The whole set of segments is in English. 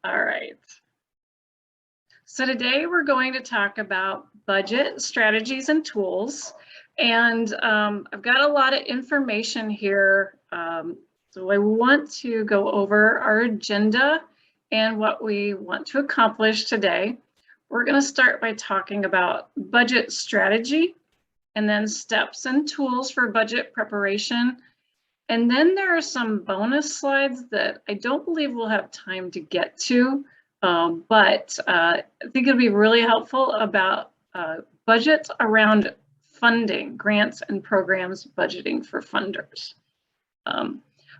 All right. So today we're going to talk about budget strategies and tools. And I've got a lot of information here. So I want to go over our agenda and what we want to accomplish today. We're going to start by talking about budget strategy and then steps and tools for budget preparation. And then there are some bonus slides that I don't believe we'll have time to get to, but I think it'll be really helpful about budgets around funding, grants and programs, budgeting for funders.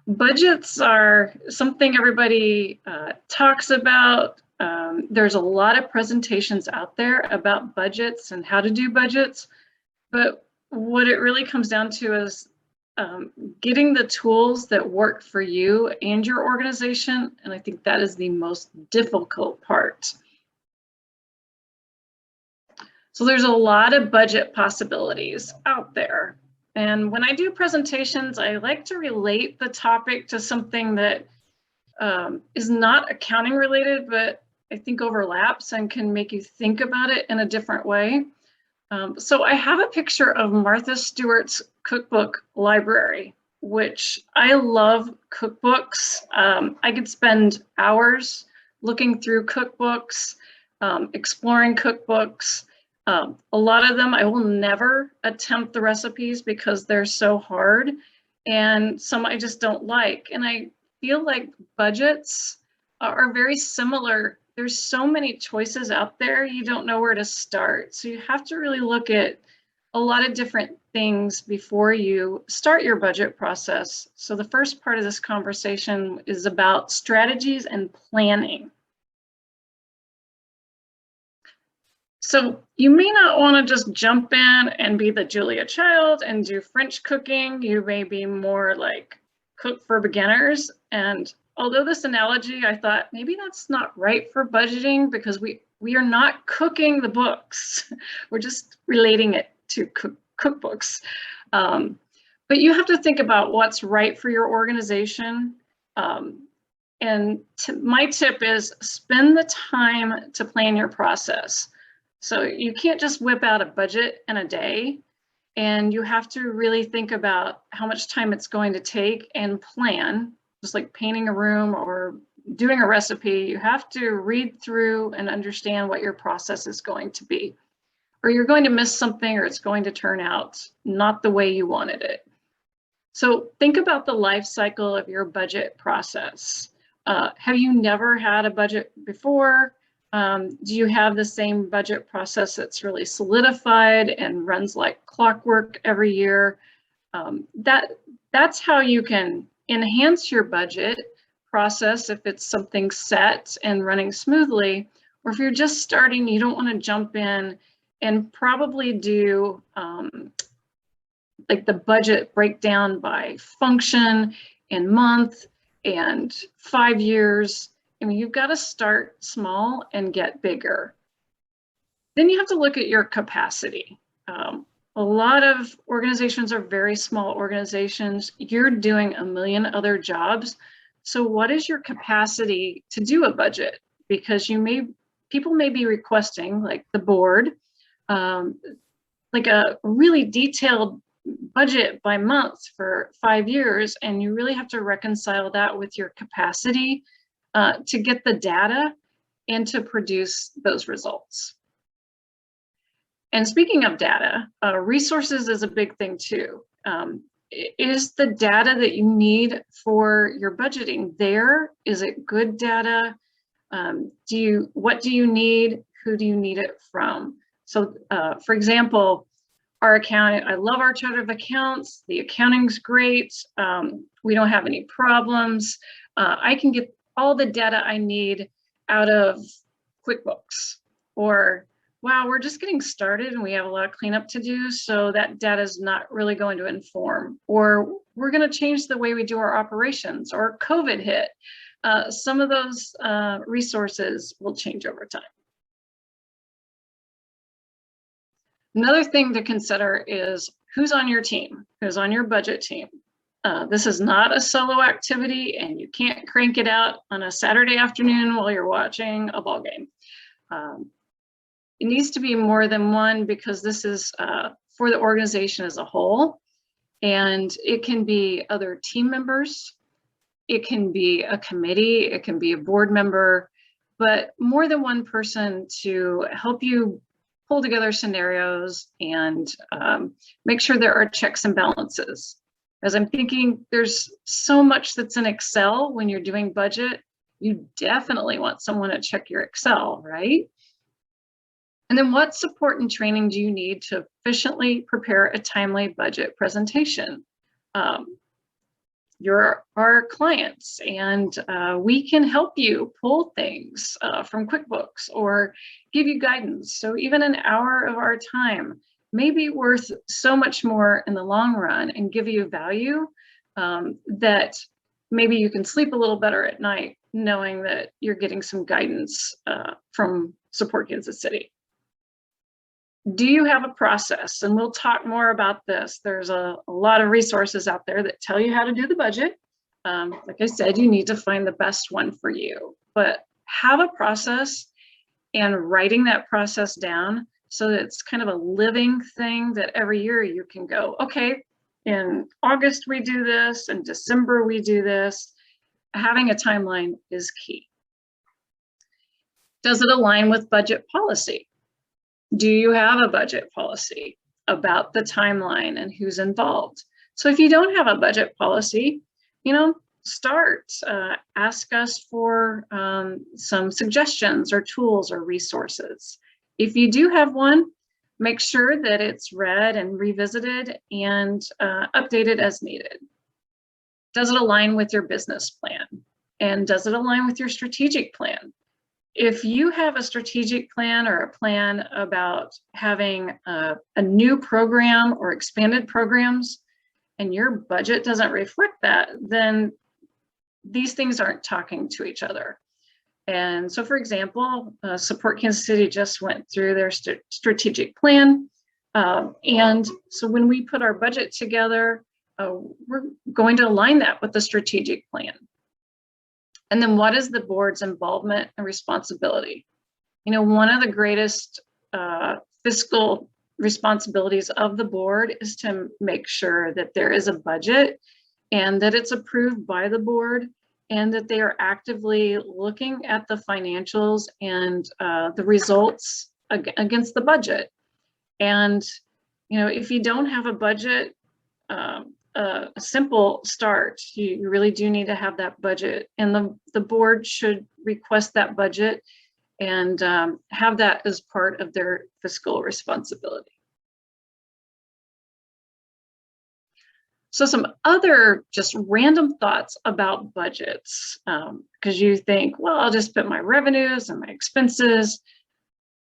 Budgets are something everybody talks about. There's a lot of presentations out there about budgets and how to do budgets, but what it really comes down to is getting the tools that work for you and your organization, and I think that is the most difficult part. So there's a lot of budget possibilities out there. And when I do presentations, I like to relate the topic to something that is not accounting related, but I think overlaps and can make you think about it in a different way. So I have a picture of Martha Stewart's cookbook library, which I love cookbooks. I could spend hours looking through cookbooks, exploring cookbooks. A lot of them I will never attempt the recipes because they're so hard, and some I just don't like. And I feel like budgets are very similar. There's so many choices out there, you don't know where to start. So you have to really look at a lot of different things before you start your budget process. So the first part of this conversation is about strategies and planning. So you may not want to just jump in and be the Julia Child and do French cooking. You may be more like cook for beginners. And although this analogy, I thought maybe that's not right for budgeting because we are not cooking the books. We're just relating it to cookbooks. But you have to think about what's right for your organization. And my tip is spend the time to plan your process. So you can't just whip out a budget in a day, and you have to really think about how much time it's going to take and plan. Just like painting a room or doing a recipe, you have to read through and understand what your process is going to be, or you're going to miss something, or it's going to turn out not the way you wanted it. So think about the life cycle of your budget process. Have you never had a budget before? Do you have the same budget process that's really solidified and runs like clockwork every year? That's how you can enhance your budget process if it's something set and running smoothly, or if you're just starting, you don't want to jump in and probably do like the budget breakdown by function and month and 5 years. I mean, you've got to start small and get bigger. Then you have to look at your capacity. A lot of organizations are very small organizations. You're doing a million other jobs. So what is your capacity to do a budget? Because people may be requesting, like the board, like a really detailed budget by month for 5 years, and you really have to reconcile that with your capacity to get the data and to produce those results. And speaking of data, resources is a big thing too. Is the data that you need for your budgeting there? Is it good data? What do you need? Who do you need it from? So for example, our accounting, I love our chart of accounts. The accounting's great. We don't have any problems. I can get all the data I need out of QuickBooks. Or, wow, we're just getting started and we have a lot of cleanup to do, so that data is not really going to inform. Or we're going to change the way we do our operations, or COVID hit. Some of those resources will change over time. Another thing to consider is who's on your team, who's on your budget team. This is not a solo activity, and you can't crank it out on a Saturday afternoon while you're watching a ball game. It needs to be more than one, because this is for the organization as a whole. And it can be other team members, it can be a committee, it can be a board member, but more than one person to help you pull together scenarios and make sure there are checks and balances. As I'm thinking, there's so much that's in Excel when you're doing budget. You definitely want someone to check your Excel, right? And then what support and training do you need to efficiently prepare a timely budget presentation? You're our clients, and we can help you pull things from QuickBooks or give you guidance. So even an hour of our time may be worth so much more in the long run and give you value that maybe you can sleep a little better at night knowing that you're getting some guidance from Support Kansas City. Do you have a process? And we'll talk more about this. There's a lot of resources out there that tell you how to do the budget. Like I said, you need to find the best one for you, but have a process and writing that process down so that it's kind of a living thing that every year you can go, okay, in August we do this, in December we do this. Having a timeline is key. Does it align with budget policy? Do you have a budget policy about the timeline and who's involved? So if you don't have a budget policy, start, ask us for some suggestions or tools or resources. If you do have one, make sure that it's read and revisited and updated as needed. Does it align with your business plan? And does it align with your strategic plan? If you have a strategic plan or a plan about having a new program or expanded programs and your budget doesn't reflect that, then these things aren't talking to each other. And so, for example, Support Kansas City just went through their strategic plan. And so when we put our budget together, we're going to align that with the strategic plan. And then what is the board's involvement and responsibility? One of the greatest fiscal responsibilities of the board is to make sure that there is a budget and that it's approved by the board and that they are actively looking at the financials and the results against the budget. And, if you don't have a budget, a simple start, you really do need to have that budget, and the board should request that budget and have that as part of their fiscal responsibility. So some other just random thoughts about budgets, because you think, well, I'll just put my revenues and my expenses.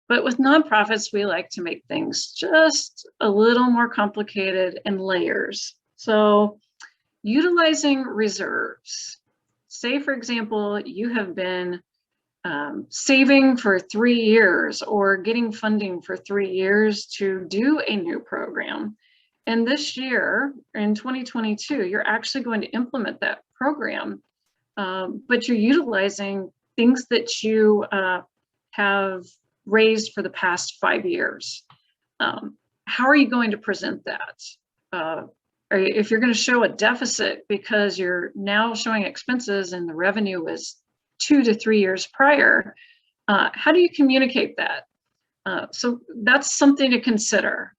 But with nonprofits, we like to make things just a little more complicated in layers. So utilizing reserves. Say, for example, you have been saving for 3 years or getting funding for 3 years to do a new program. And this year, in 2022, you're actually going to implement that program, but you're utilizing things that you have raised for the past 5 years. How are you going to present that? If you're going to show a deficit because you're now showing expenses and the revenue was 2 to 3 years prior, how do you communicate that? So that's something to consider.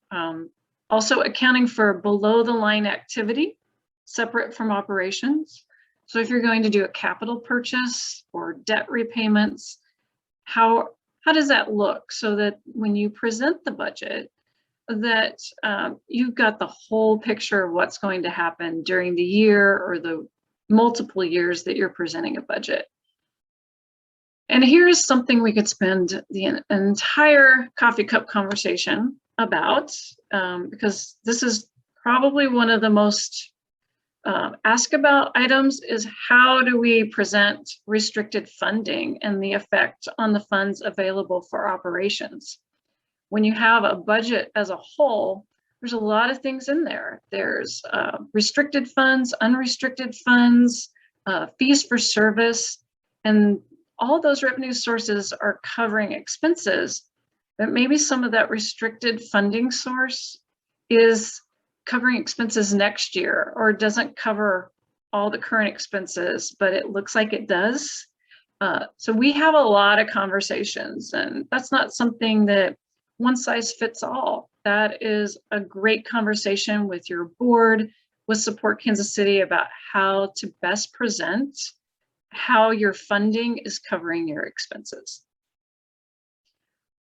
Also, accounting for below the line activity separate from operations. So if you're going to do a capital purchase or debt repayments, how does that look so that when you present the budget, that you've got the whole picture of what's going to happen during the year or the multiple years that you're presenting a budget. And here's something we could spend the entire coffee cup conversation about, because this is probably one of the most asked about items, is how do we present restricted funding and the effect on the funds available for operations? When you have a budget as a whole, There's a lot of things in there. There's restricted funds, unrestricted funds, fees for service, and all those revenue sources are covering expenses, but maybe some of that restricted funding source is covering expenses next year, or doesn't cover all the current expenses, but it looks like it does. So we have a lot of conversations, and that's not something that one size fits all. That is a great conversation with your board, with Support Kansas City, about how to best present how your funding is covering your expenses.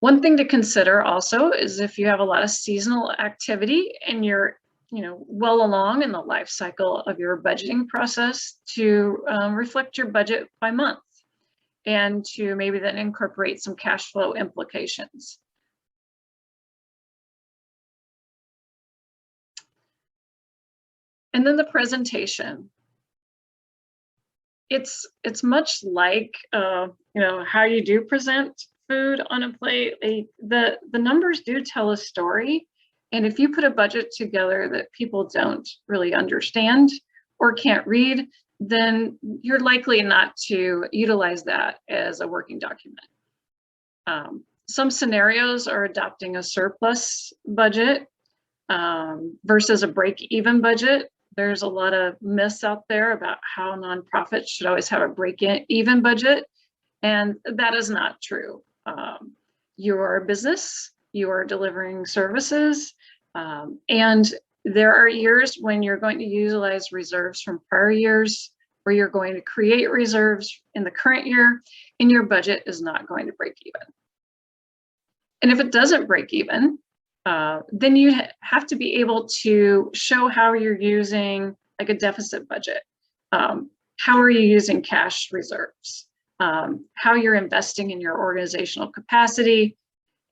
One thing to consider also is if you have a lot of seasonal activity and you're well along in the life cycle of your budgeting process, to reflect your budget by month, and to maybe then incorporate some cash flow implications. And then the presentation. It's much like how you do present food on a plate. The numbers do tell a story, and if you put a budget together that people don't really understand or can't read, then you're likely not to utilize that as a working document. Some scenarios are adopting a surplus budget versus a break-even budget. There's a lot of myths out there about how nonprofits should always have a break-even budget, and that is not true. You are a business, you are delivering services, and there are years when you're going to utilize reserves from prior years, where you're going to create reserves in the current year, and your budget is not going to break even. And if it doesn't break even, then you have to be able to show how you're using like a deficit budget. How are you using cash reserves? How you're investing in your organizational capacity.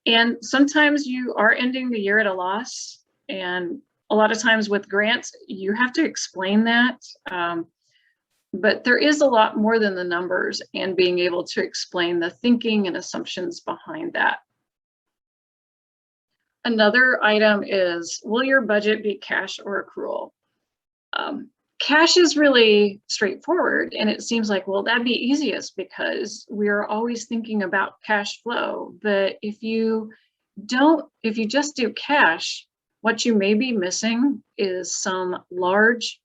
And sometimes you are ending the year at a loss. And a lot of times with grants, you have to explain that. But there is a lot more than the numbers, and being able to explain the thinking and assumptions behind that. Another item is, will your budget be cash or accrual? Cash is really straightforward, and it seems like, well, that'd be easiest because we're always thinking about cash flow. But if you just do cash, what you may be missing is some large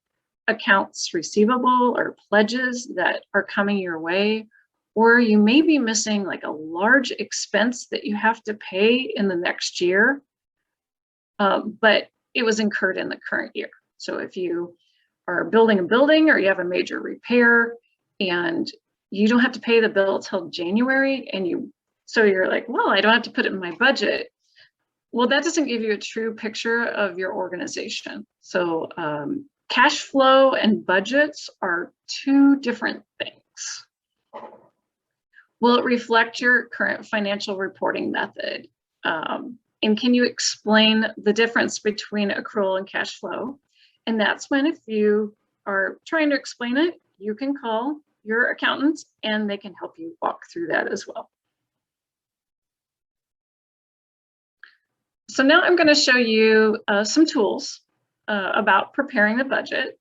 accounts receivable or pledges that are coming your way, or you may be missing like a large expense that you have to pay in the next year, but it was incurred in the current year. So if you are building a building, or you have a major repair and you don't have to pay the bill till January, and so you're like, well, I don't have to put it in my budget. Well, that doesn't give you a true picture of your organization. So cash flow and budgets are two different things. Will it reflect your current financial reporting method? And can you explain the difference between accrual and cash flow? And that's when, if you are trying to explain it, you can call your accountant and they can help you walk through that as well. So now I'm going to show you some tools about preparing the budget,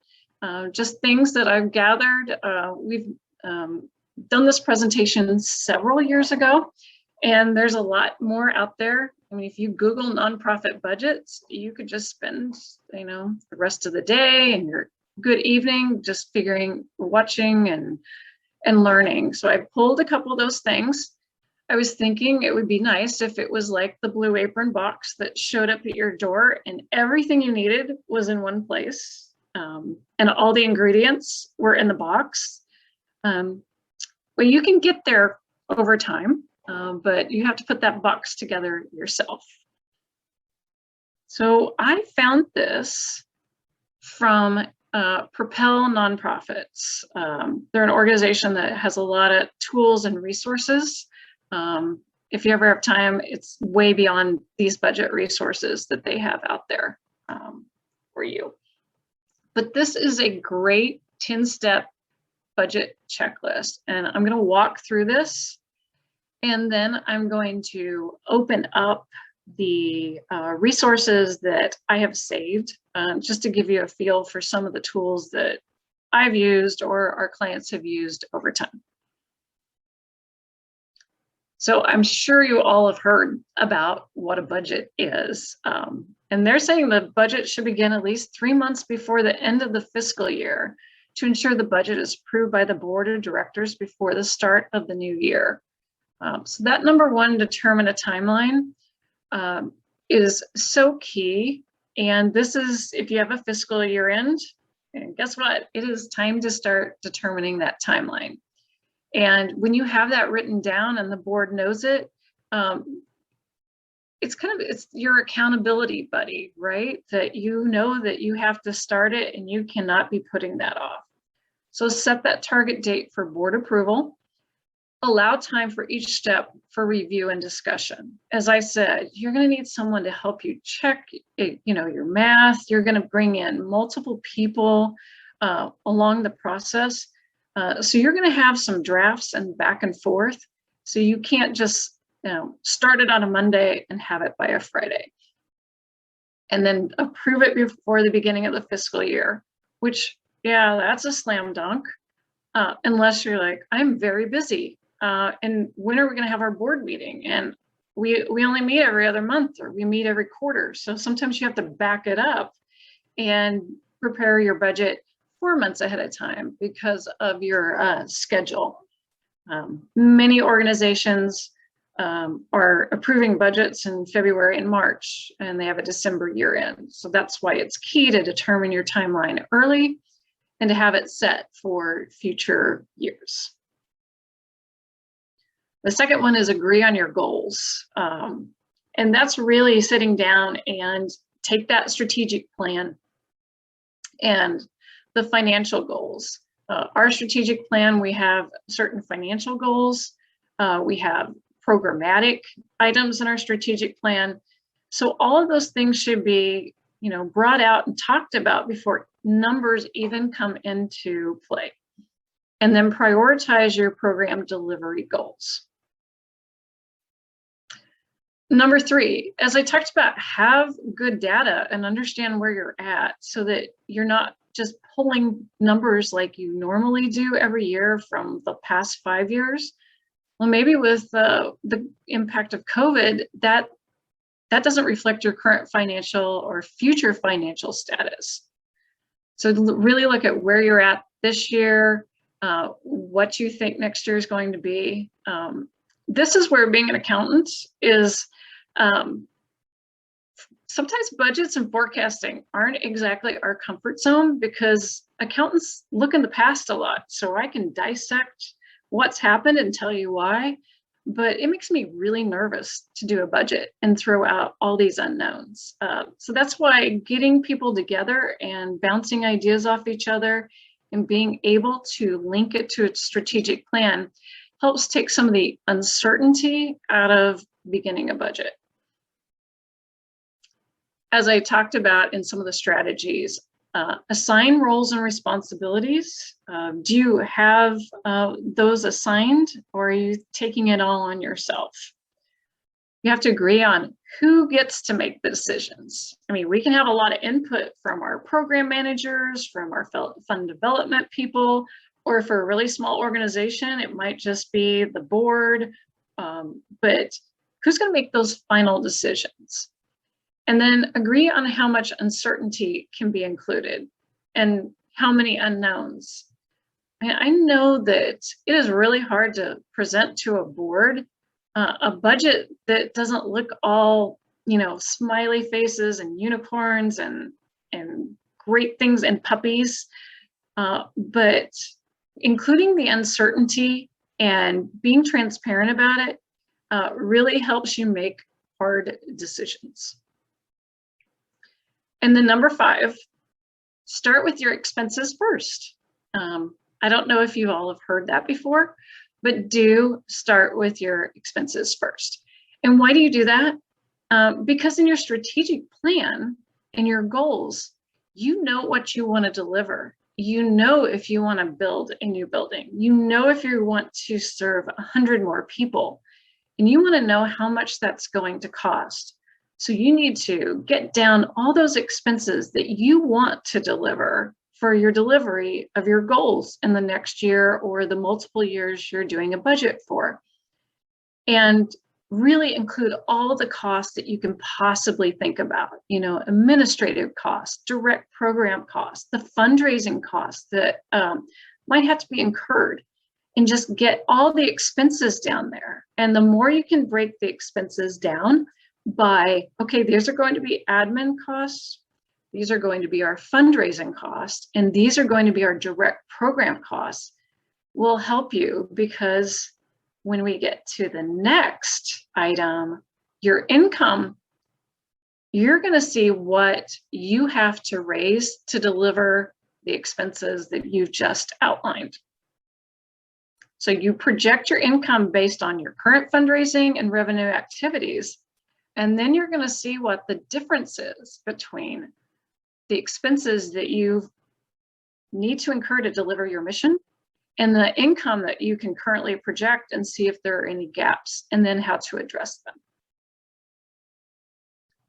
just things that I've gathered. We've done this presentation several years ago, and there's a lot more out there. I mean, if you Google nonprofit budgets, you could just spend, the rest of the day and your good evening just watching and learning. So I pulled a couple of those things. I was thinking it would be nice if it was like the blue Apron box that showed up at your door and everything you needed was in one place, and all the ingredients were in the box. Well, you can get there over time, but you have to put that box together yourself. So I found this from Propel Nonprofits. They're an organization that has a lot of tools and resources. If you ever have time, it's way beyond these budget resources that they have out there for you. But this is a great 10-step budget checklist, and I'm going to walk through this, and then I'm going to open up the resources that I have saved, just to give you a feel for some of the tools that I've used or our clients have used over time. So I'm sure you all have heard about what a budget is. And they're saying the budget should begin at least 3 months before the end of the fiscal year to ensure the budget is approved by the board of directors before the start of the new year. So that number one, determine a timeline, is so key. And this is if you have a fiscal year end, and guess what? It is time to start determining that timeline. And when you have that written down and the board knows it, it's your accountability buddy, right? That you know that you have to start it and you cannot be putting that off. So set that target date for board approval. Allow time for each step for review and discussion. As I said, you're going to need someone to help you check, your math. You're going to bring in multiple people along the process. So you're going to have some drafts and back and forth. So you can't just start it on a Monday and have it by a Friday. And then approve it before the beginning of the fiscal year, which, yeah, that's a slam dunk. Unless you're like, I'm very busy. And when are we going to have our board meeting? And we only meet every other month, or we meet every quarter. So sometimes you have to back it up and prepare your budget 4 months ahead of time because of your schedule. Many organizations are approving budgets in February and March, and they have a December year end. So that's why it's key to determine your timeline early and to have it set for future years. The second one is agree on your goals. And that's really sitting down and take that strategic plan and the financial goals. Our strategic plan, we have certain financial goals. We have programmatic items in our strategic plan. So all of those things should be, brought out and talked about before numbers even come into play. And then prioritize your program delivery goals. Number 3, as I talked about, have good data and understand where you're at so that you're not just pulling numbers like you normally do every year from the past 5 years. Well, maybe with the impact of COVID, that doesn't reflect your current financial or future financial status. So really look at where you're at this year, what you think next year is going to be. This is where being an accountant is, sometimes budgets and forecasting aren't exactly our comfort zone because accountants look in the past a lot. So I can dissect what's happened and tell you why, but it makes me really nervous to do a budget and throw out all these unknowns. So that's why getting people together and bouncing ideas off each other and being able to link it to a strategic plan helps take some of the uncertainty out of beginning a budget. As I talked about in some of the strategies, assign roles and responsibilities. Do you have those assigned, or are you taking it all on yourself? You have to agree on who gets to make the decisions. I mean, we can have a lot of input from our program managers, from our fund development people, or for a really small organization, it might just be the board, but who's going to make those final decisions? And then agree on how much uncertainty can be included and how many unknowns. I know that it is really hard to present to a board a budget that doesn't look all, smiley faces and unicorns and great things and puppies, but including the uncertainty and being transparent about it really helps you make hard decisions. And then number 5, start with your expenses first. I don't know if you all have heard that before, but do start with your expenses first. And why do you do that? Because in your strategic plan and your goals, you know what you want to deliver. You know if you want to build a new building. You know if you want to serve 100 more people. And you want to know how much that's going to cost. So you need to get down all those expenses that you want to deliver for your delivery of your goals in the next year or the multiple years you're doing a budget for. And really include all the costs that you can possibly think about, administrative costs, direct program costs, the fundraising costs that might have to be incurred, and just get all the expenses down there. And the more you can break the expenses down by, okay, these are going to be admin costs, these are going to be our fundraising costs, and these are going to be our direct program costs, will help you, because when we get to the next item, your income, you're going to see what you have to raise to deliver the expenses that you've just outlined. So you project your income based on your current fundraising and revenue activities, and then you're going to see what the difference is between the expenses that you need to incur to deliver your mission and the income that you can currently project, and see if there are any gaps, and then how to address them.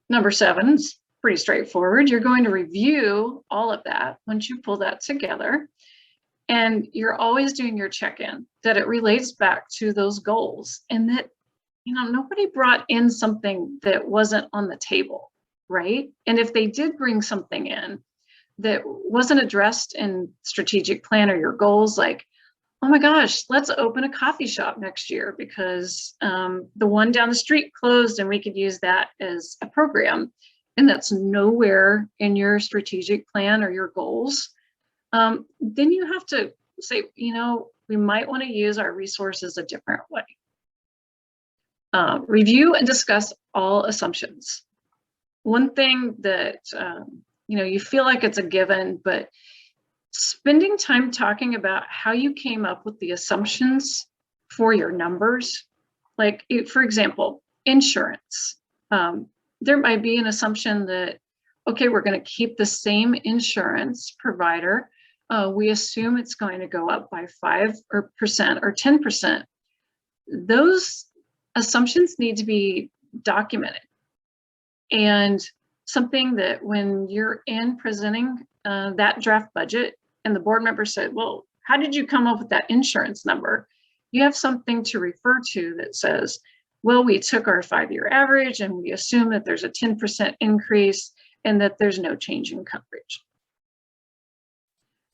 Number 7 is pretty straightforward. You're going to review all of that once you pull that together, and you're always doing your check-in, that it relates back to those goals, and that nobody brought in something that wasn't on the table, right? And if they did bring something in that wasn't addressed in strategic plan or your goals, like, oh my gosh, let's open a coffee shop next year because the one down the street closed and we could use that as a program, and that's nowhere in your strategic plan or your goals, then you have to say, we might want to use our resources a different way. Review and discuss all assumptions. One thing that, you feel like it's a given, but spending time talking about how you came up with the assumptions for your numbers, like, for example, insurance. There might be an assumption that, okay, we're going to keep the same insurance provider. We assume it's going to go up by 5% or 10%. Those assumptions need to be documented. And something that when you're in presenting that draft budget and the board member said, well, how did you come up with that insurance number? You have something to refer to that says, well, we took our 5-year average and we assume that there's a 10% increase and that there's no change in coverage.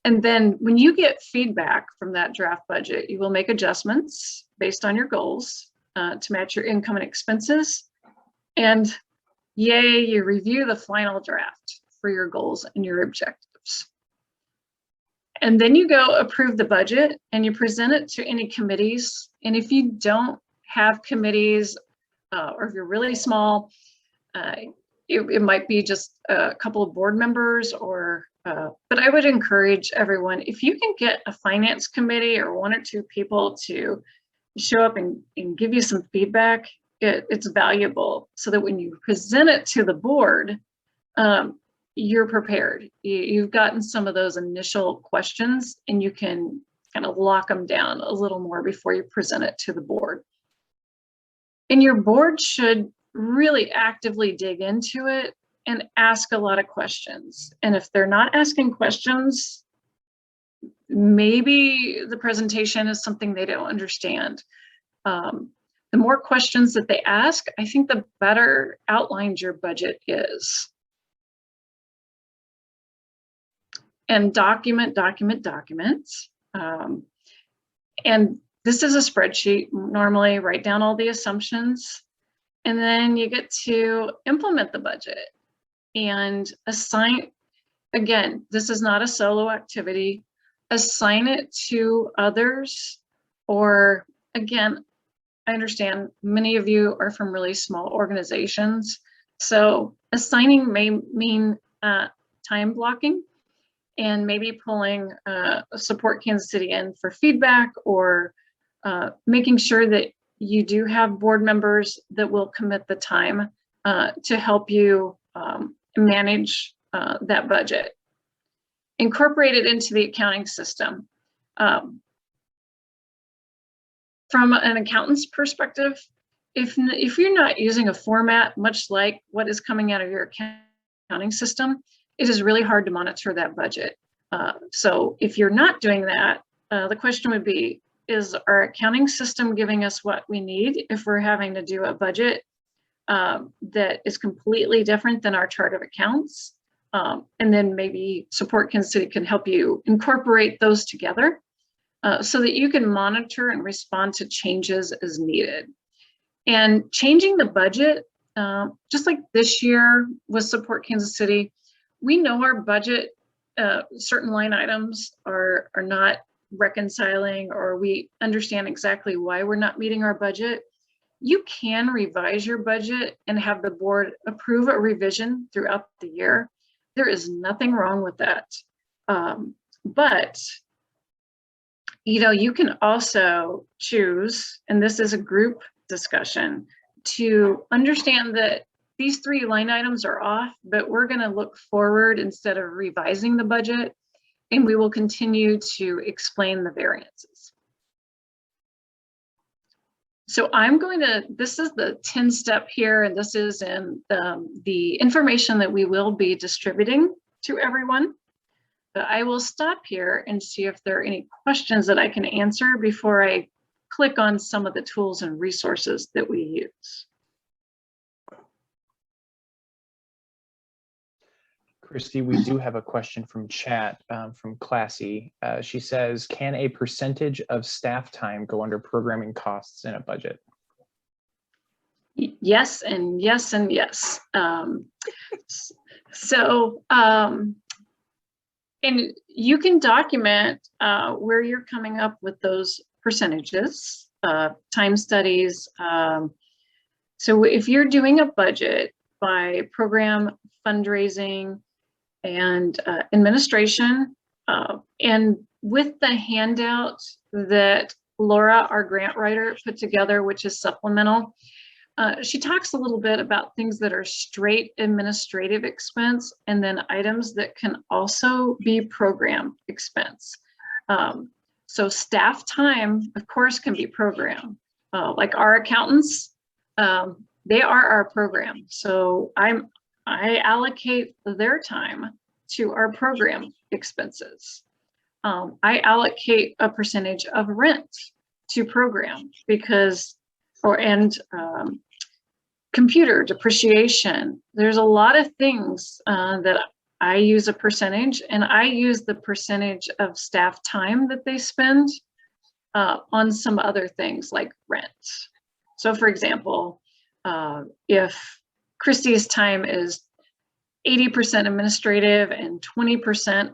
And then when you get feedback from that draft budget, you will make adjustments based on your goals to match your income and expenses. And yay, you review the final draft for your goals and your objectives. And then you go approve the budget and you present it to any committees. And if you don't have committees, or if you're really small, it might be just a couple of board members, or but I would encourage everyone, if you can get a finance committee or 1 or 2 people to show up and give you some feedback, it's valuable, so that when you present it to the board, you're prepared. You've gotten some of those initial questions and you can kind of lock them down a little more before you present it to the board. And your board should really actively dig into it and ask a lot of questions. And if they're not asking questions, maybe the presentation is something they don't understand. The more questions that they ask, I think the better outlined your budget is. And document. And this is a spreadsheet. Normally write down all the assumptions, and then you get to implement the budget and assign. Again, this is not a solo activity. Assign it to others, or again, I understand many of you are from really small organizations. So assigning may mean time blocking, and maybe pulling Support Kansas City in for feedback, or making sure that you do have board members that will commit the time to help you manage that budget. Incorporate it into the accounting system. From an accountant's perspective, if you're not using a format much like what is coming out of your accounting system, it is really hard to monitor that budget. So if you're not doing that, the question would be, is our accounting system giving us what we need if we're having to do a budget that is completely different than our chart of accounts? And then maybe Support Kansas City can help you incorporate those together so that you can monitor and respond to changes as needed. And changing the budget, just like this year with Support Kansas City, we know our budget, certain line items are not reconciling, or we understand exactly why we're not meeting our budget. You can revise your budget and have the board approve a revision throughout the year. There is nothing wrong with that. But you can also choose, and this is a group discussion, to understand that these 3 line items are off, but we're going to look forward instead of revising the budget, and we will continue to explain the variances. So this is the 10-step here, and this is in the information that we will be distributing to everyone. But I will stop here and see if there are any questions that I can answer before I click on some of the tools and resources that we use. Christy, we do have a question from chat from Classy. She says, can a percentage of staff time go under programming costs in a budget? Yes, and yes, and yes. And you can document where you're coming up with those percentages, time studies. So if you're doing a budget by program, fundraising, and administration, and with the handout that Laura, our grant writer, put together, which is supplemental, she talks a little bit about things that are straight administrative expense and then items that can also be program expense. So staff time, of course, can be program. Like our accountants, they are our program. So I allocate their time to our program expenses. I allocate a percentage of rent to program because, computer depreciation. There's a lot of things that I use a percentage, and I use the percentage of staff time that they spend on some other things like rent. So for example, if Christy's time is 80% administrative and 20%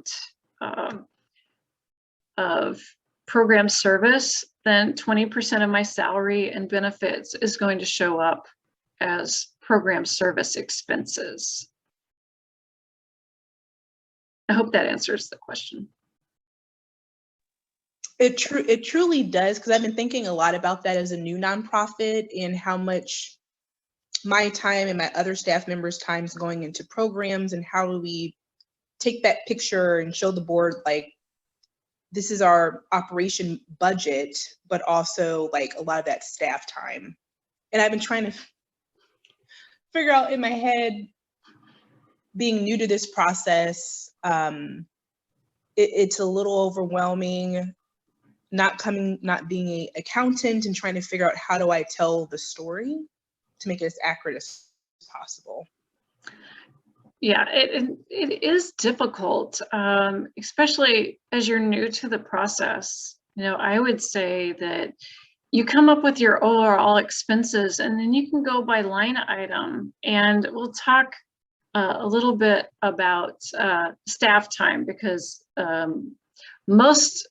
of program service, then 20% of my salary and benefits is going to show up as program service expenses. I hope that answers the question. It truly does, because I've been thinking a lot about that as a new nonprofit and how much my time and my other staff members' time is going into programs, and how do we take that picture and show the board, like, this is our operation budget, but also like a lot of that staff time. And I've been trying to figure out in my head, being new to this process, it's a little overwhelming, not being an accountant and trying to figure out how do I tell the story to make it as accurate as possible. Yeah, it is difficult, especially as you're new to the process. I would say that you come up with your overall expenses, and then you can go by line item, and we'll talk a little bit about staff time, because most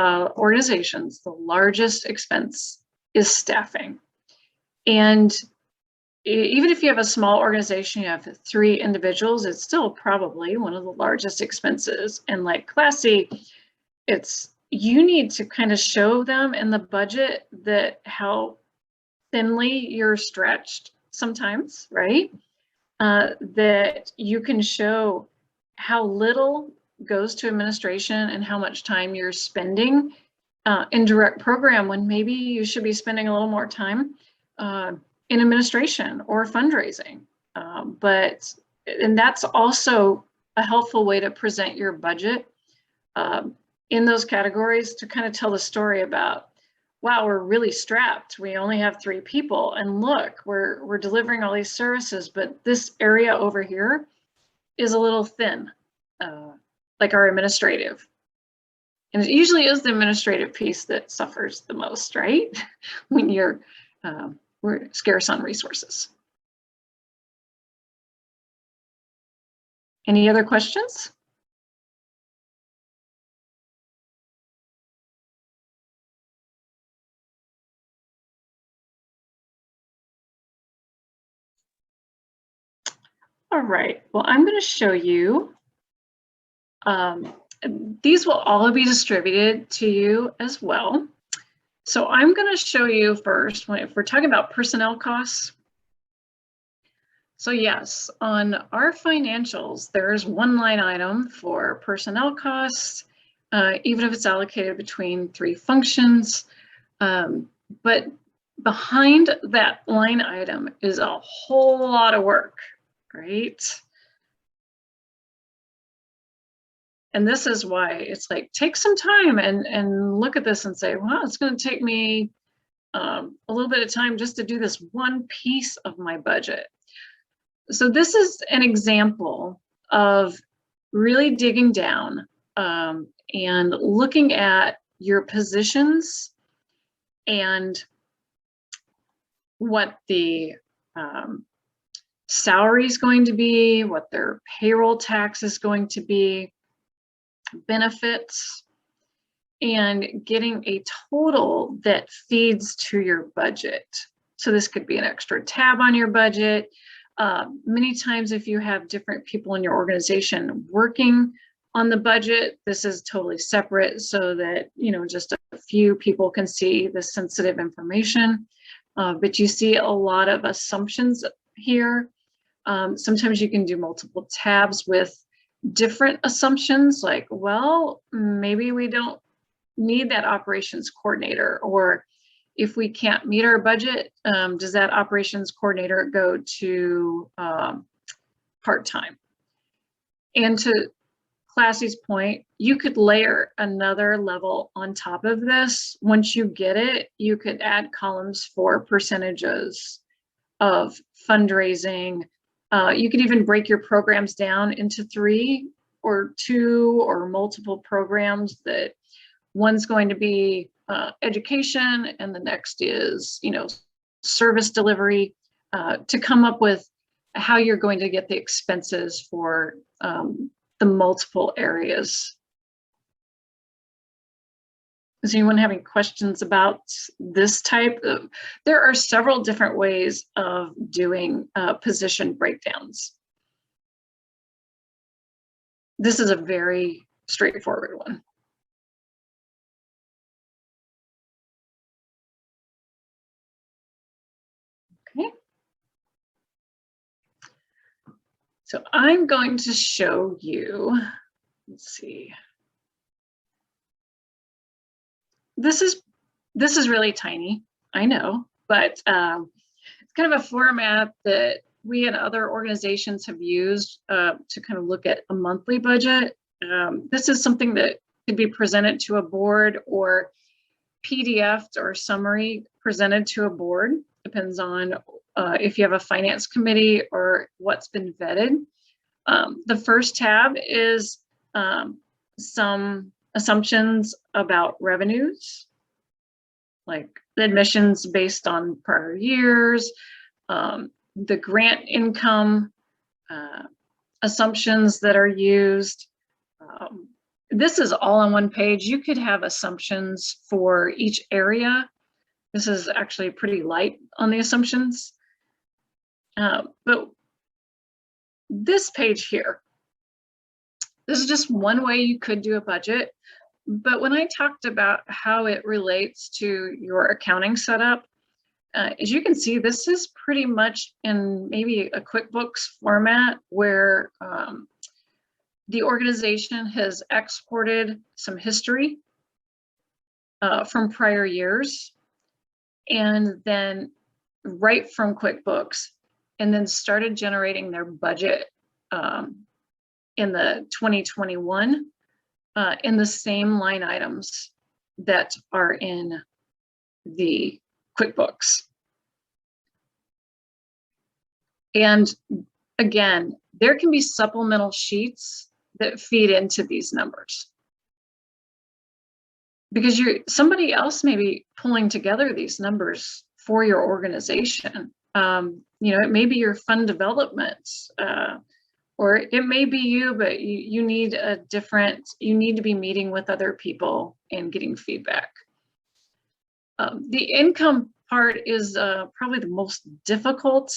organizations, the largest expense is staffing. And even if you have a small organization, you have 3 individuals, it's still probably one of the largest expenses. And like Classy, you need to kind of show them in the budget that how thinly you're stretched sometimes, right? That you can show how little goes to administration and how much time you're spending in direct program, when maybe you should be spending a little more time in administration or fundraising. And that's also a helpful way to present your budget in those categories, to kind of tell the story about, wow, we're really strapped. We only have 3 people, and look, we're delivering all these services, but this area over here is a little thin, like our administrative. And it usually is the administrative piece that suffers the most, right? When we're scarce on resources. Any other questions? All right, well, I'm going to show you. These will all be distributed to you as well. So I'm going to show you first, if we're talking about personnel costs. So yes, on our financials, there's one line item for personnel costs, even if it's allocated between 3 functions. But behind that line item is a whole lot of work, right? And this is why it's like, take some time and look at this and say, wow, it's going to take me a little bit of time just to do this one piece of my budget. So this is an example of really digging down and looking at your positions and what the salary is going to be, what their payroll tax is going to be, benefits, and getting a total that feeds to your budget. So this could be an extra tab on your budget. Many times if you have different people in your organization working on the budget, this is totally separate so that, you know, just a few people can see the sensitive information. But you see a lot of assumptions here. Sometimes you can do multiple tabs with different assumptions, like, well, maybe we don't need that operations coordinator, or if we can't meet our budget, does that operations coordinator go to part-time? And to Classy's point, you could layer another level on top of this. Once you get it, you could add columns for percentages of fundraising. You could even break your programs down into 3 or 2 or multiple programs, that one's going to be education and the next is, you know, service delivery, to come up with how you're going to get the expenses for the multiple areas. Does anyone have any questions about this type of? There are several different ways of doing position breakdowns. This is a very straightforward one. Okay. So I'm going to show you, let's see. This is really tiny, I know, but it's kind of a format that we and other organizations have used to kind of look at a monthly budget. This is something that could be presented to a board or PDF'd or summary presented to a board. Depends on if you have a finance committee or what's been vetted. The first tab is some assumptions about revenues, like the admissions based on prior years, the grant income assumptions that are used. This is all on one page. You could have assumptions for each area. This is actually pretty light on the assumptions. But this page here, this is just one way you could do a budget. But when I talked about how it relates to your accounting setup, as you can see, this is pretty much in maybe a QuickBooks format where the organization has exported some history from prior years and then right from QuickBooks and then started generating their budget in the 2021 in the same line items that are in the QuickBooks. And again, there can be supplemental sheets that feed into these numbers, because somebody else may be pulling together these numbers for your organization. You know, it may be your fund development, or it may be you, but you need you need to be meeting with other people and getting feedback. The income part is probably the most difficult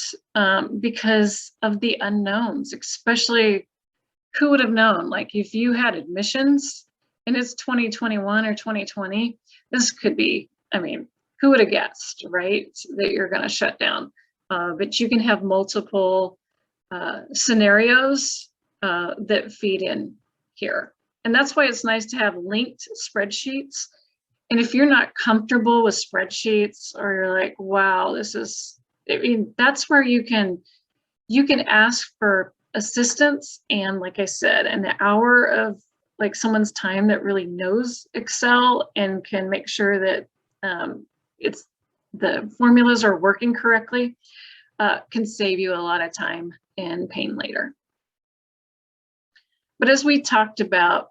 because of the unknowns, especially who would have known? Like if you had admissions and it's 2021 or 2020, this could be, I mean, who would have guessed, right? That you're going to shut down. But you can have multiple scenarios that feed in here. And that's why it's nice to have linked spreadsheets. And if you're not comfortable with spreadsheets, or you're like, wow, this is, I mean, that's where you can ask for assistance. And like I said, an hour of like someone's time that really knows Excel and can make sure that the formulas are working correctly can save you a lot of time and pain later. But as we talked about,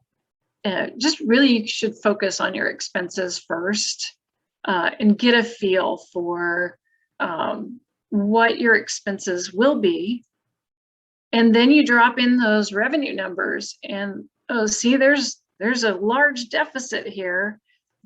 just really you should focus on your expenses first and get a feel for what your expenses will be. And then you drop in those revenue numbers and, oh, see, there's a large deficit here,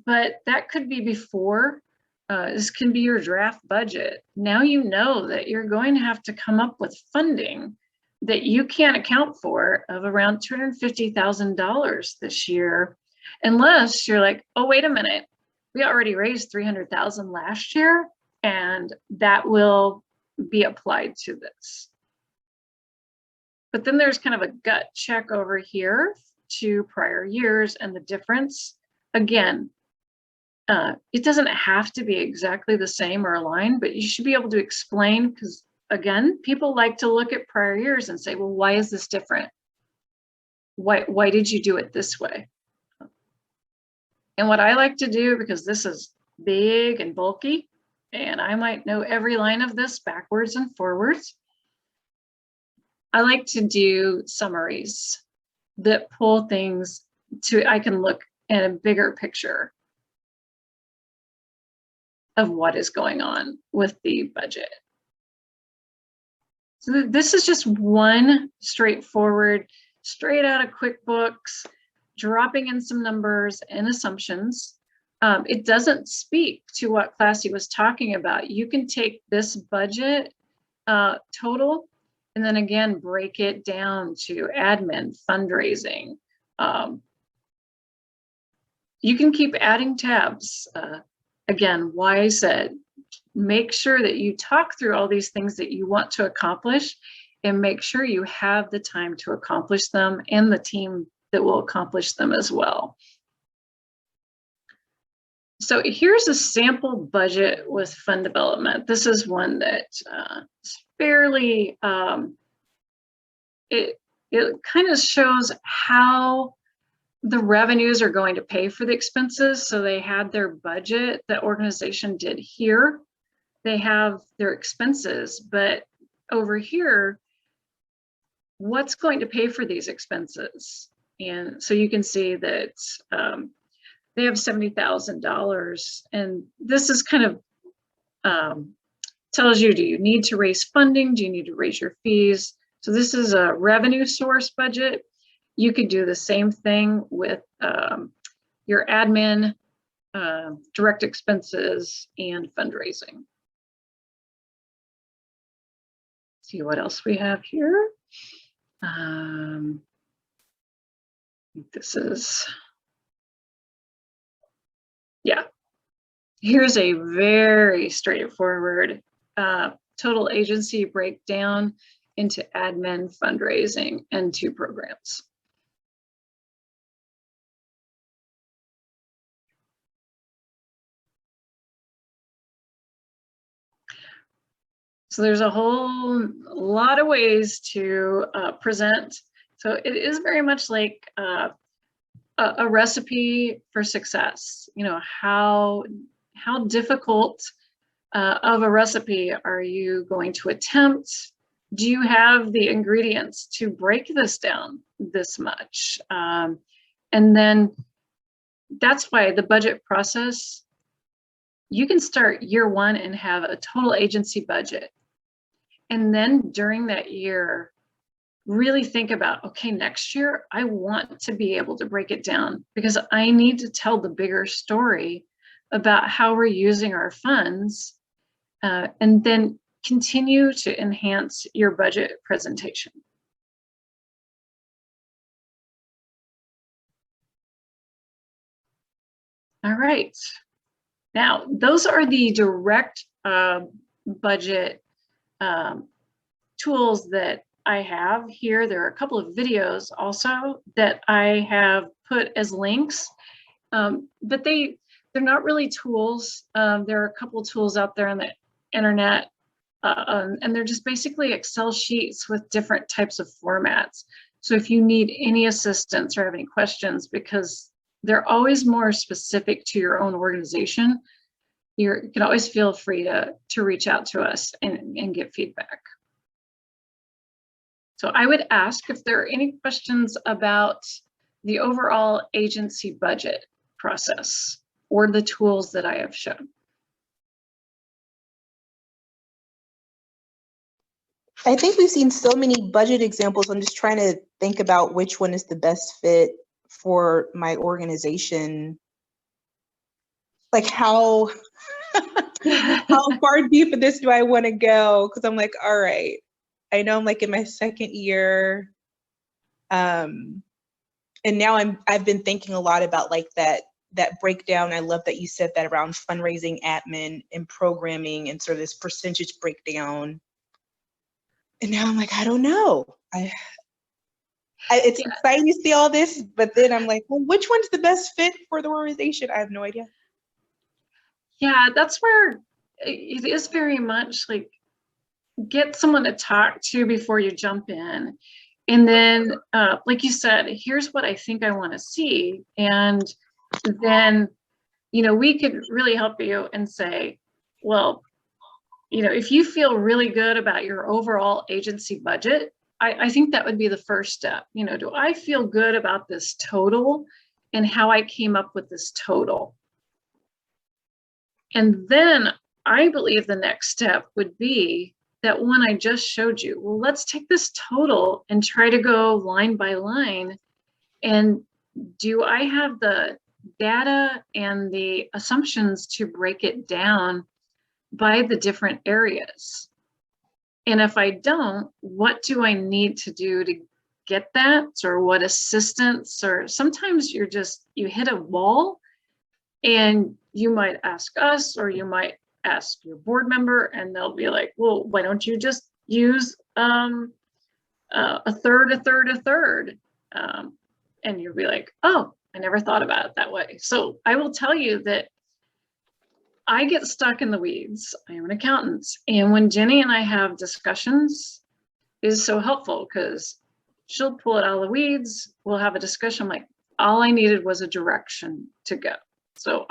but that could be before. This can be your draft budget. Now you know that you're going to have to come up with funding that you can't account for of around $250,000 this year, unless you're like, oh, wait a minute, we already raised $300,000 last year, and that will be applied to this. But then there's kind of a gut check over here to prior years and the difference. Again, it doesn't have to be exactly the same or aligned, but you should be able to explain, because again, people like to look at prior years and say, well, why is this different? Why did you do it this way? And what I like to do, because this is big and bulky, and I might know every line of this backwards and forwards, I like to do summaries that pull things to, I can look at a bigger picture of what is going on with the budget. So this is just one straightforward, straight out of QuickBooks, dropping in some numbers and assumptions. It doesn't speak to what Classy was talking about. You can take this budget total and then again, break it down to admin, fundraising. You can keep adding tabs. Again, why I said, make sure that you talk through all these things that you want to accomplish and make sure you have the time to accomplish them and the team that will accomplish them as well. So here's a sample budget with fund development. This is one that is fairly, it kind of shows how the revenues are going to pay for the expenses. So they had their budget, the organization did here. They have their expenses, but over here, what's going to pay for these expenses? And so you can see that they have $70,000, and this is kind of tells you, do you need to raise funding? Do you need to raise your fees? So this is a revenue source budget. You could do the same thing with your admin, direct expenses, and fundraising. See what else we have here. This is, yeah. Here's a very straightforward total agency breakdown into admin, fundraising, and 2 programs. So there's a whole lot of ways to present. So it is very much like a recipe for success. You know, how difficult of a recipe are you going to attempt? Do you have the ingredients to break this down this much? And then that's why the budget process, you can start year one and have a total agency budget. And then during that year, really think about, okay, next year, I want to be able to break it down because I need to tell the bigger story about how we're using our funds, and then continue to enhance your budget presentation. All right. Now, those are the direct budget tools that I have here. There are a couple of videos also that I have put as links, but they're not really tools. There are a couple of tools out there on the internet, and they're just basically Excel sheets with different types of formats. So if you need any assistance or have any questions, because they're always more specific to your own organization, you can always feel free to reach out to us and get feedback. So I would ask if there are any questions about the overall agency budget process or the tools that I have shown. I think we've seen so many budget examples. I'm just trying to think about which one is the best fit for my organization. Like how far deep in this do I want to go? Because I'm like, all right, I know I'm like in my second year. And now I've been thinking a lot about like that breakdown. I love that you said that around fundraising, admin, and programming, and sort of this percentage breakdown. And now I'm like, I don't know. It's exciting to see all this, but then I'm like, well, which one's the best fit for the organization? I have no idea. Yeah, that's where it is very much like get someone to talk to before you jump in. And then, like you said, here's what I think I want to see. And then, you know, we could really help you and say, well, you know, if you feel really good about your overall agency budget, I think that would be the first step. You know, do I feel good about this total and how I came up with this total? And then I believe the next step would be that one I just showed you. Well, let's take this total and try to go line by line. And do I have the data and the assumptions to break it down by the different areas? And if I don't, what do I need to do to get that? Or what assistance? Or sometimes you hit a wall and you might ask us, or you might ask your board member, and they'll be like, well, why don't you just use a third? And you'll be like, oh, I never thought about it that way. So I will tell you that I get stuck in the weeds. I am an accountant. And when Jenny and I have discussions, it is so helpful because she'll pull it out of the weeds. We'll have a discussion. I'm like, all I needed was a direction to go. So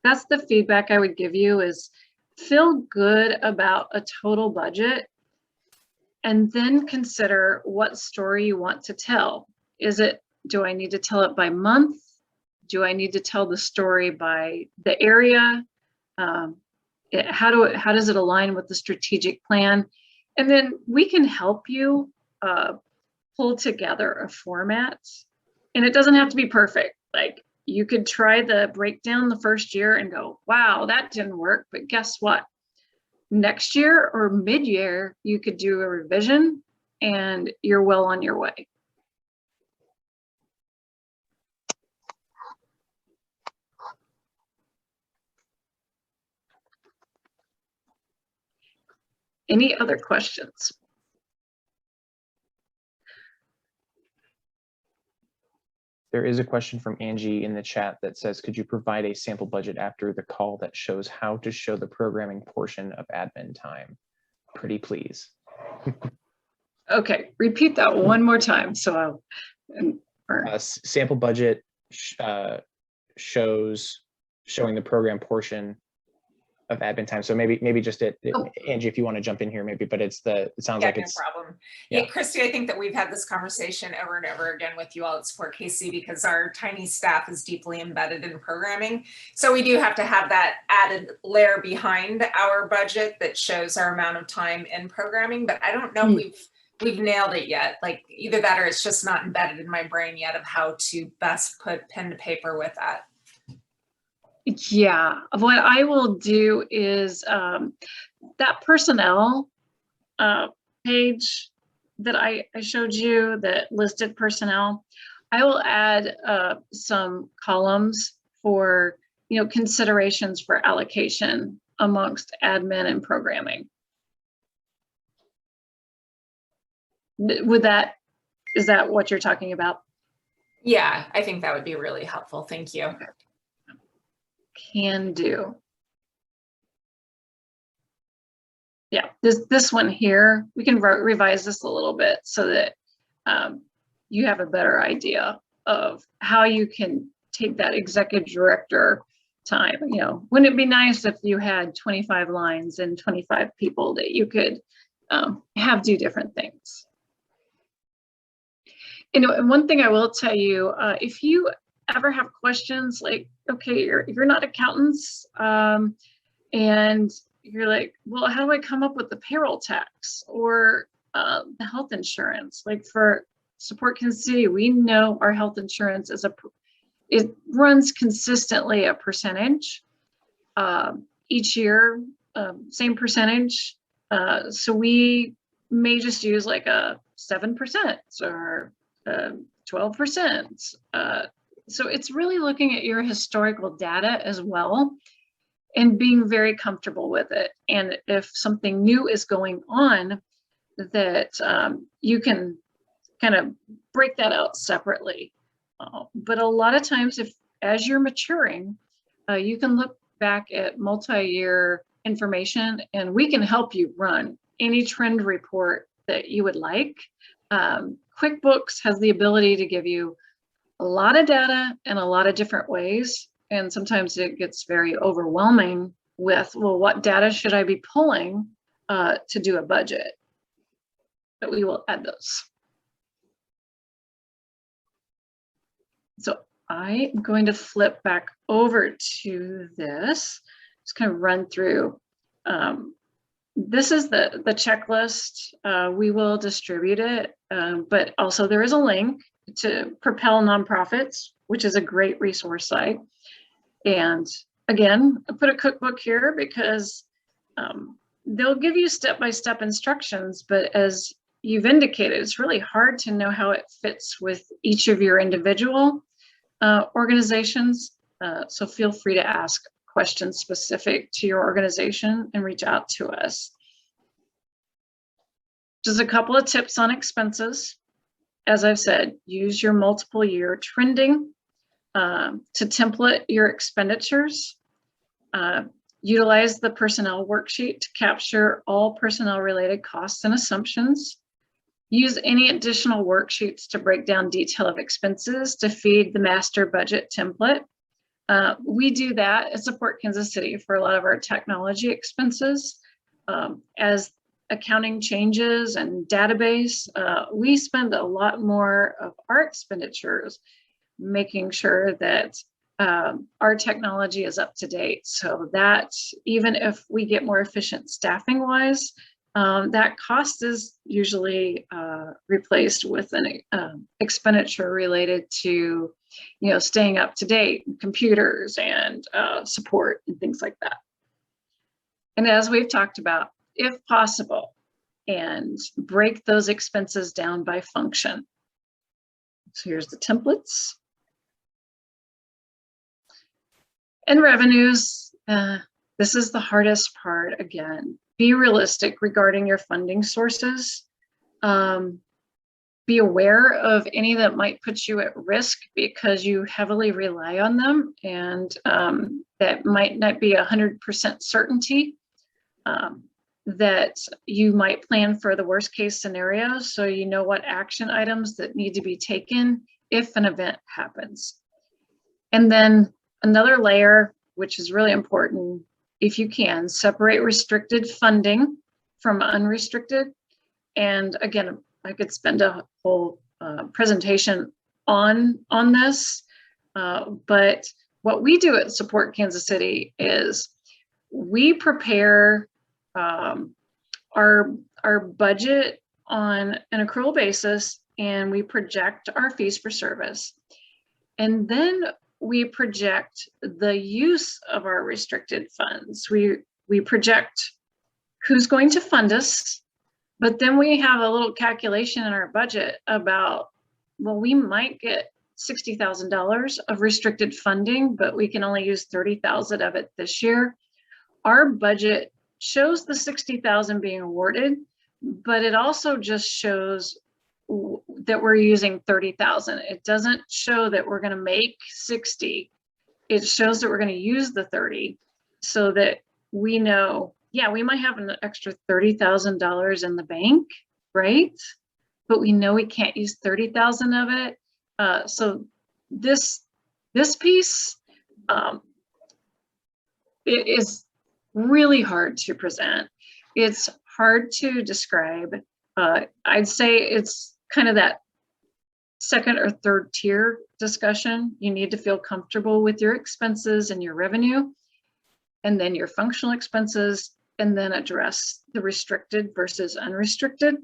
that's the feedback I would give you is feel good about a total budget and then consider what story you want to tell. Do I need to tell it by month? Do I need to tell the story by the area? How does it align with the strategic plan? And then we can help you pull together a format. And it doesn't have to be perfect. Like you could try the breakdown the first year and go, wow, that didn't work. But guess what? Next year or mid-year, you could do a revision and you're well on your way. Any other questions? There is a question from Angie in the chat that says, could you provide a sample budget after the call that shows how to show the programming portion of admin time? pretty please. Okay, repeat that one more time. So I'll, Sample budget showing the program portion of admin time. So maybe just Angie, if you want to jump in here, maybe, but it sounds like it's no problem. Yeah. Yeah, Christy, I think that we've had this conversation over and over again with you all at Support KC because our tiny staff is deeply embedded in programming. So we do have to have that added layer behind our budget that shows our amount of time in programming, but I don't know if we've nailed it yet. Like either that or it's just not embedded in my brain yet of how to best put pen to paper with that. yeah, what I will do is that personnel page that I showed you that listed personnel, I will add some columns for, considerations for allocation amongst admin and programming. Is that what you're talking about? Yeah, I think that would be really helpful. Thank you. Can do. Yeah, this one here, we can revise this a little bit so that you have a better idea of how you can take that executive director time. Wouldn't it be nice if you had 25 lines and 25 people that you could have do different things? And one thing I will tell you, if you ever have questions like, okay, you're not accountants, and you're like, well, how do I come up with the payroll tax or the health insurance? Like for Support Kansas City, we know our health insurance it runs consistently a percentage each year, same percentage. So we may just use like a 7% or 12%. So it's really looking at your historical data as well and being very comfortable with it. And if something new is going on, that you can kind of break that out separately. But a lot of times, as you're maturing, you can look back at multi-year information and we can help you run any trend report that you would like. QuickBooks has the ability to give you a lot of data in a lot of different ways. And sometimes it gets very overwhelming with, well, what data should I be pulling to do a budget? But we will add those. So I am going to flip back over to this. Just kind of run through. This is the checklist. We will distribute it, but also there is a link to Propel Nonprofits, which is a great resource site. And again, I put a cookbook here because they'll give you step-by-step instructions, but as you've indicated, it's really hard to know how it fits with each of your individual organizations. So feel free to ask questions specific to your organization and reach out to us. Just a couple of tips on expenses. As I've said, use your multiple year trending to template your expenditures. Utilize the personnel worksheet to capture all personnel related costs and assumptions. Use any additional worksheets to break down detail of expenses to feed the master budget template. We do that at Support Kansas City for a lot of our technology expenses. As accounting changes and database, we spend a lot more of our expenditures making sure that our technology is up to date, so that even if we get more efficient staffing wise, that cost is usually replaced with an expenditure related to, staying up to date, computers and support and things like that. And as we've talked about, if possible, and break those expenses down by function. So here's the templates. And revenues, this is the hardest part again. Be realistic regarding your funding sources. Be aware of any that might put you at risk because you heavily rely on them, and that might not be 100% certainty. that you might plan for the worst case scenario, so you know what action items that need to be taken if an event happens. And then another layer, which is really important, if you can, separate restricted funding from unrestricted. And again, I could spend a whole presentation on this, but what we do at Support Kansas City is we prepare our budget on an accrual basis, and we project our fees for service. And then we project the use of our restricted funds. We project who's going to fund us, but then we have a little calculation in our budget about, well, we might get $60,000 of restricted funding, but we can only use 30,000 of it this year. Our budget shows the 60,000 being awarded, but it also just shows that we're using 30,000. It doesn't show that we're going to make 60. It shows that we're going to use the 30 so that we know, yeah, we might have an extra $30,000 in the bank, right? But we know we can't use 30,000 of it. So this piece, it is really hard to present. It's hard to describe. I'd say it's kind of that second or third tier discussion. You need to feel comfortable with your expenses and your revenue, and then your functional expenses, and then address the restricted versus unrestricted.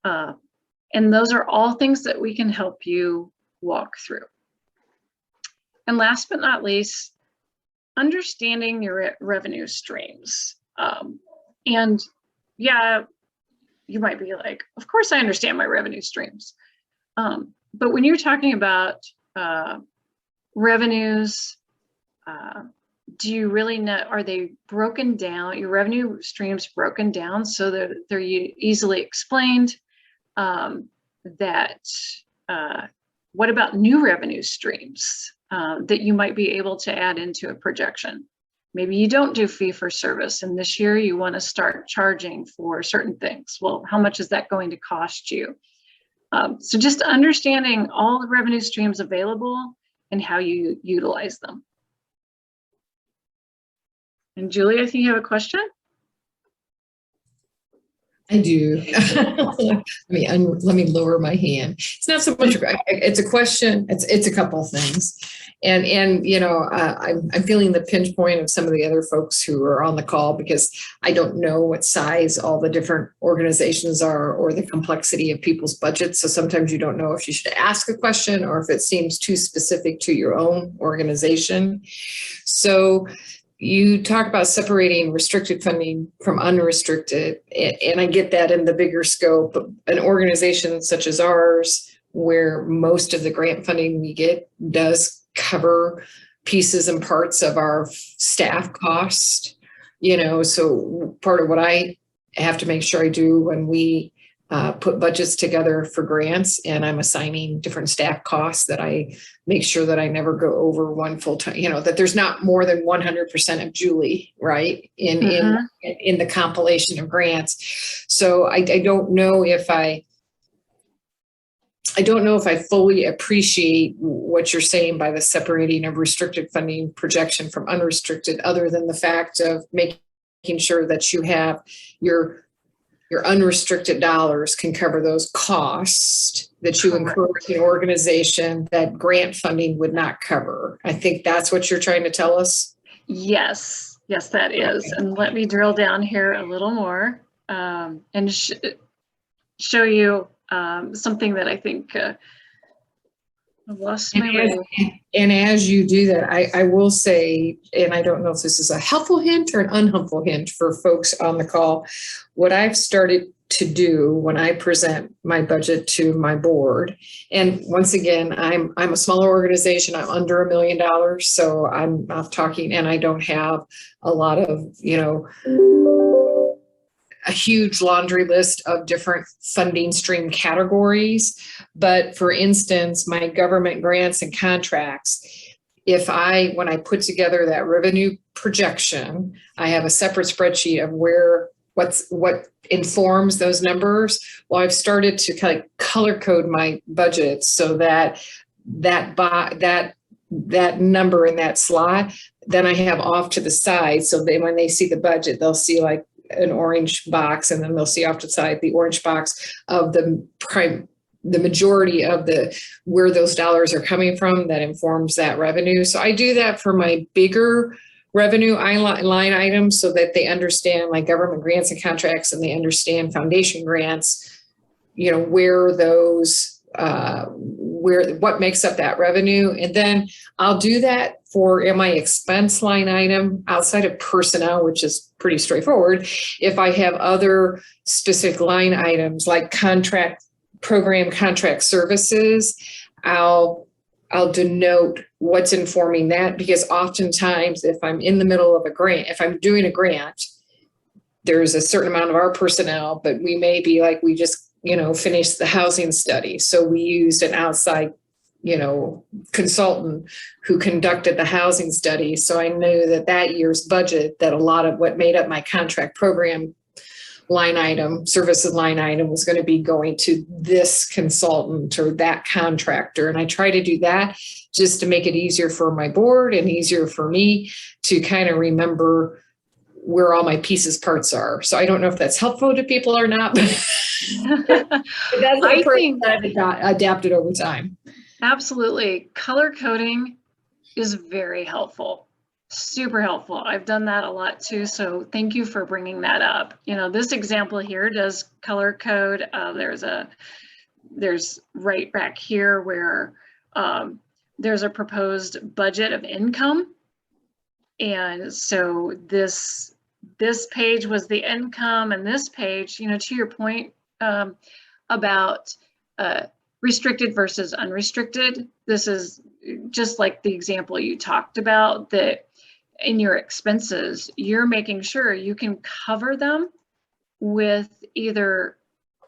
And those are all things that we can help you walk through. And last but not least, understanding your revenue streams. And yeah, you might be like, of course I understand my revenue streams. But when you're talking about revenues, do you really know, are they broken down, your revenue streams broken down so that they're easily explained? What about new revenue streams that you might be able to add into a projection? Maybe you don't do fee for service, and this year you want to start charging for certain things. Well, how much is that going to cost you? So just understanding all the revenue streams available and how you utilize them. And Julie, I think you have a question? I do. Let me lower my hand. It's not so much. It's a question. It's a couple of things, and you know, I'm feeling the pinch point of some of the other folks who are on the call because I don't know what size all the different organizations are or the complexity of people's budgets. So sometimes you don't know if you should ask a question or if it seems too specific to your own organization. So you talk about separating restricted funding from unrestricted, and I get that in the bigger scope. But an organization such as ours, where most of the grant funding we get does cover pieces and parts of our staff cost, you know, so part of what I have to make sure I do when we put budgets together for grants and I'm assigning different staff costs, that I make sure that I never go over one full time, you know, that there's not more than 100% of Julie, right, in the compilation of grants. So I don't know if I fully appreciate what you're saying by the separating of restricted funding projection from unrestricted, other than the fact of making sure that you have your unrestricted dollars can cover those costs that you incur in an organization that grant funding would not cover. I think that's what you're trying to tell us. Yes, that is. Okay. And let me drill down here a little more and show you something that I think I lost my way. And as you do that, I will say, and I don't know if this is a helpful hint or an unhelpful hint for folks on the call, what I've started to do when I present my budget to my board, and once again, I'm a smaller organization, I'm under $1 million, so I'm not talking, and I don't have a lot of, you know, a huge laundry list of different funding stream categories. But for instance, my government grants and contracts, when I put together that revenue projection, I have a separate spreadsheet of where what informs those numbers. Well, I've started to kind of color code my budget so that that number in that slot, then I have off to the side. So then when they see the budget, they'll see like an orange box, and then they'll see off to the side the orange box of the majority of where those dollars are coming from that informs that revenue. So I do that for my bigger revenue line items so that they understand like government grants and contracts, and they understand foundation grants, where those, what makes up that revenue. And then I'll do that for my expense line item outside of personnel, which is pretty straightforward. If I have other specific line items like program contract services, I'll denote what's informing that, because oftentimes if I'm in the middle of a grant, if I'm doing a grant, there's a certain amount of our personnel, but we may be like, we just, finished the housing study. So we used an outside, consultant who conducted the housing study. So I knew that year's budget, that a lot of what made up my contract program line item, services line item, was going to be going to this consultant or that contractor. And I try to do that just to make it easier for my board and easier for me to kind of remember where all my pieces parts are. So I don't know if that's helpful to people or not, but that's I think I've adapted over time. Absolutely. Color coding is very helpful. Super helpful. I've done that a lot too. So thank you for bringing that up. This example here does color code. There's right back here where there's a proposed budget of income. And so this page was the income, and this page, to your point about restricted versus unrestricted. This is just like the example you talked about, that in your expenses, you're making sure you can cover them with either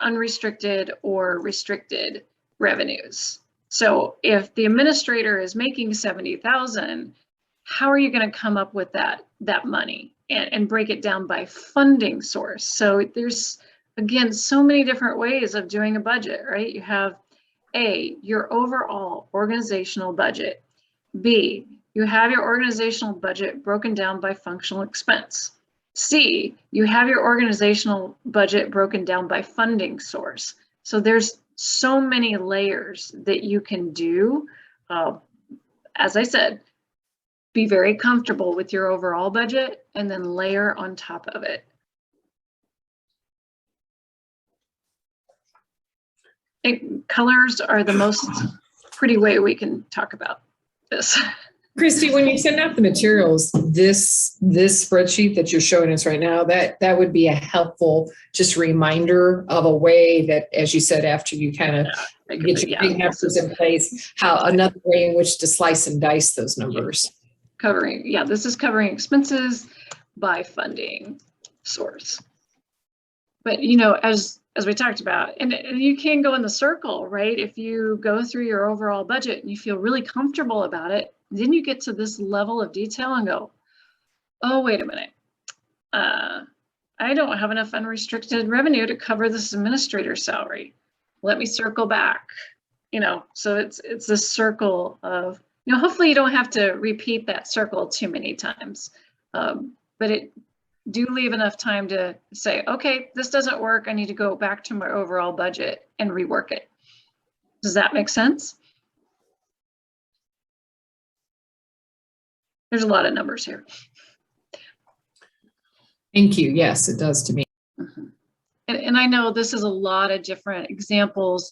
unrestricted or restricted revenues. So if the administrator is making $70,000, how are you going to come up with that money and break it down by funding source? So there's, again, so many different ways of doing a budget, right? You have A, your overall organizational budget. B, you have your organizational budget broken down by functional expense. C, you have your organizational budget broken down by funding source. So there's so many layers that you can do. As I said, be very comfortable with your overall budget and then layer on top of it. Colors are the most pretty way we can talk about this. Christy, when you send out the materials, this spreadsheet that you're showing us right now, that would be a helpful just reminder of a way that, as you said, after you kind of get your big numbers in place, how another way in which to slice and dice those numbers. This is covering expenses by funding source. But as we talked about, and you can go in the circle, right? If you go through your overall budget and you feel really comfortable about it, then you get to this level of detail and go, oh, wait a minute. I don't have enough unrestricted revenue to cover this administrator's salary. Let me circle back. So it's this circle of, hopefully you don't have to repeat that circle too many times, but it do leave enough time to say, okay, this doesn't work. I need to go back to my overall budget and rework it. Does that make sense? There's a lot of numbers here. Thank you. Yes, it does to me. Mm-hmm. And I know this is a lot of different examples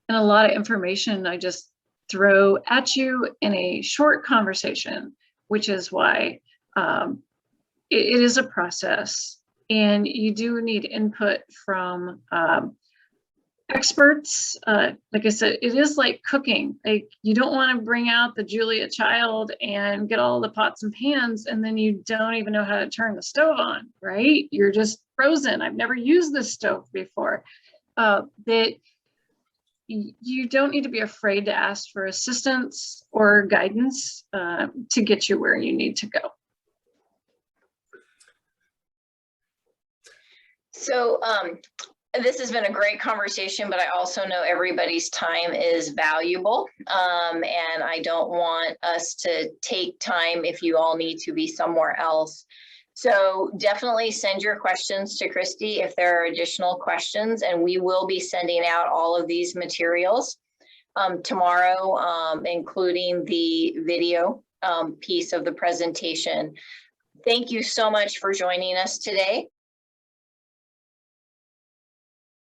and a lot of information I just throw at you in a short conversation, which is why it is a process, and you do need input from experts. Like I said, it is like cooking. Like, you don't want to bring out the Julia Child and get all the pots and pans, and then you don't even know how to turn the stove on, right? You're just frozen. I've never used this stove before. That you don't need to be afraid to ask for assistance or guidance to get you where you need to go. So this has been a great conversation, but I also know everybody's time is valuable. And I don't want us to take time if you all need to be somewhere else. So definitely send your questions to Christy if there are additional questions, and we will be sending out all of these materials tomorrow, including the video piece of the presentation. Thank you so much for joining us today.